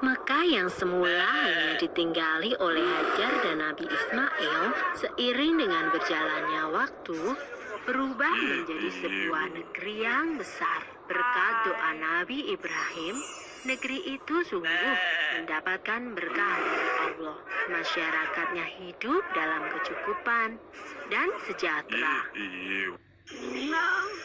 Mekah yang semula hanya ditinggali oleh Hajar dan Nabi Ismail, seiring dengan berjalannya waktu, berubah menjadi sebuah negeri yang besar. Berkat doa Nabi Ibrahim, negeri itu sungguh mendapatkan berkah dari Allah. Masyarakatnya hidup dalam kecukupan dan sejahtera.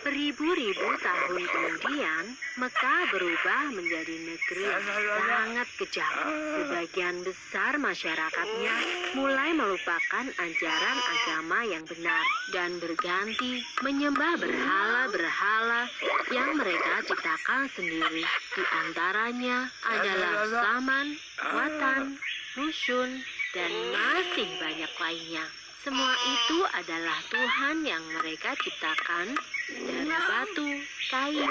Beribu-ribu tahun kemudian, Mekah berubah menjadi negeri yang sangat kejam. Sebagian besar masyarakatnya mulai melupakan ajaran agama yang benar dan berganti menyembah berhala-berhala yang mereka ciptakan sendiri. Di antaranya adalah Saman, Watan, Nusyun, dan masih banyak lainnya. Semua itu adalah Tuhan yang mereka ciptakan dari batu, kayu,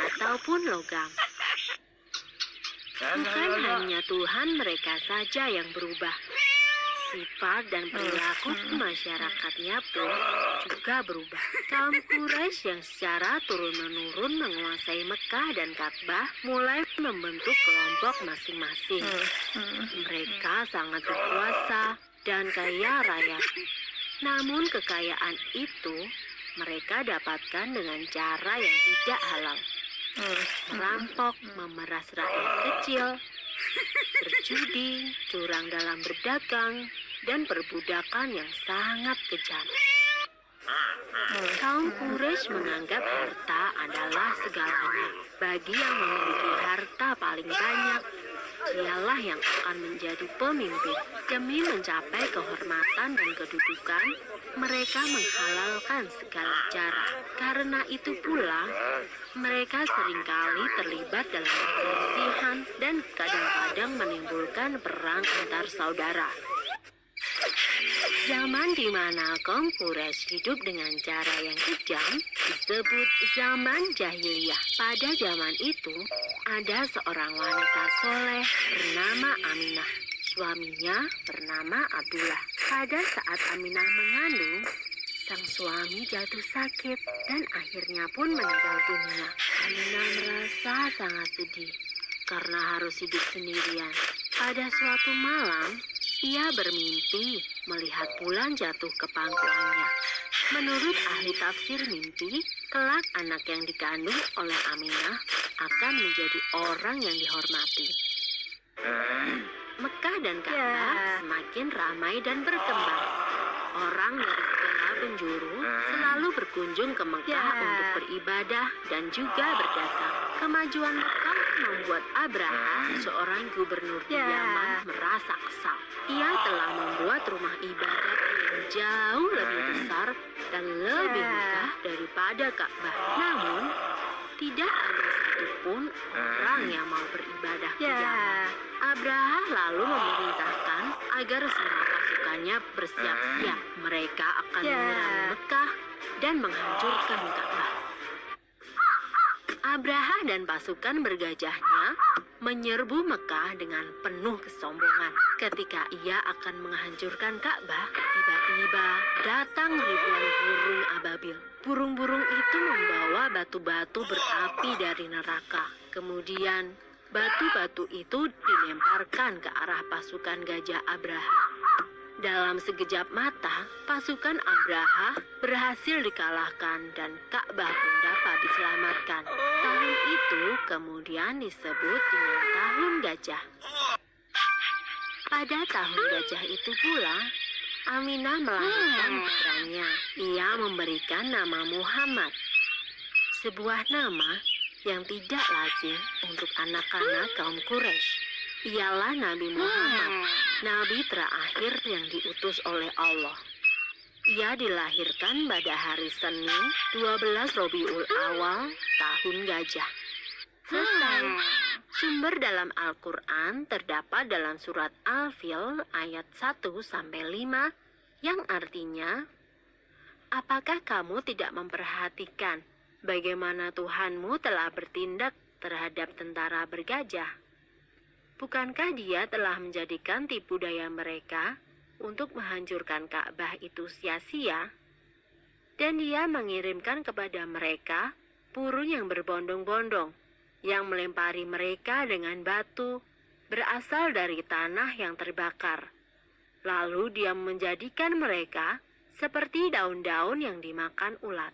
ataupun logam. Bukan hanya Tuhan mereka saja yang berubah. Sifat dan perilaku masyarakatnya pun juga berubah. Kaum Quraisy yang secara turun-menurun menguasai Mekah dan Ka'bah mulai membentuk kelompok masing-masing. Mereka sangat berkuasa dan kaya raya. Namun kekayaan itu mereka dapatkan dengan cara yang tidak halal. Merampok, memeras rakyat kecil, berjudi, curang dalam berdagang, dan perbudakan yang sangat kejam. Kaum Quraisy menganggap harta adalah segalanya. Bagi yang memiliki harta paling banyak, dialah yang akan menjadi pemimpin. Demi mencapai kehormatan dan kedudukan, mereka menghalalkan segala cara. Karena itu pula, mereka seringkali terlibat dalam perselisihan dan kadang-kadang menimbulkan perang antar saudara. Zaman di mana kaum Quraisy hidup dengan cara yang kejam disebut zaman jahiliyah. Pada zaman itu, ada seorang wanita soleh bernama Aminah. Suaminya bernama Abdullah. Pada saat Aminah mengandung, sang suami jatuh sakit dan akhirnya pun meninggal dunia. Aminah merasa sangat sedih karena harus hidup sendirian. Pada suatu malam, ia bermimpi melihat bulan jatuh ke pangkuannya. Menurut ahli tafsir mimpi, kelak anak yang dikandung oleh Aminah akan menjadi orang yang dihormati. Mekah dan Ka'bah semakin ramai dan berkembang. Orang dari segala penjuru selalu berkunjung ke Mekah untuk beribadah dan juga berdagang. Kemajuan Mekah membuat Abraha, seorang gubernur di Yaman, merasa kesal. Ia telah membuat rumah ibadat yang jauh lebih besar dan lebih megah daripada Ka'bah. Namun, tidak ada satupun orang yang mau beribadah ke Yaman. Abraha lalu memerintahkan agar semua pasukannya bersiap-siap. Mereka akan menyerang Mekah dan menghancurkan Ka'bah. Abraha dan pasukan bergajahnya menyerbu Mekah dengan penuh kesombongan. Ketika ia akan menghancurkan Ka'bah, tiba-tiba datang ribuan burung ababil. Burung-burung itu membawa batu-batu berapi dari neraka. Kemudian, batu-batu itu dilemparkan ke arah pasukan gajah Abraha. Dalam sekejap mata, pasukan Abraha berhasil dikalahkan dan Ka'bah pun dapat diselamatkan. Tahun itu kemudian disebut dengan Tahun Gajah. Pada Tahun Gajah itu pula, Aminah melahirkan putranya. Ia memberikan nama Muhammad, sebuah nama yang tidak lazim untuk anak-anak kaum Quraisy. Ialah Nabi Muhammad, Nabi terakhir yang diutus oleh Allah. Ia dilahirkan pada hari Senin 12 Rabiul Awal Tahun Gajah. Selesai. Sumber dalam Al-Quran terdapat dalam surat Al-Fil ayat 1-5 yang artinya, apakah kamu tidak memperhatikan bagaimana Tuhanmu telah bertindak terhadap tentara bergajah? Bukankah dia telah menjadikan tipu daya mereka untuk menghancurkan Ka'bah itu sia-sia? Dan dia mengirimkan kepada mereka burung yang berbondong-bondong, yang melempari mereka dengan batu berasal dari tanah yang terbakar. Lalu dia menjadikan mereka seperti daun-daun yang dimakan ulat.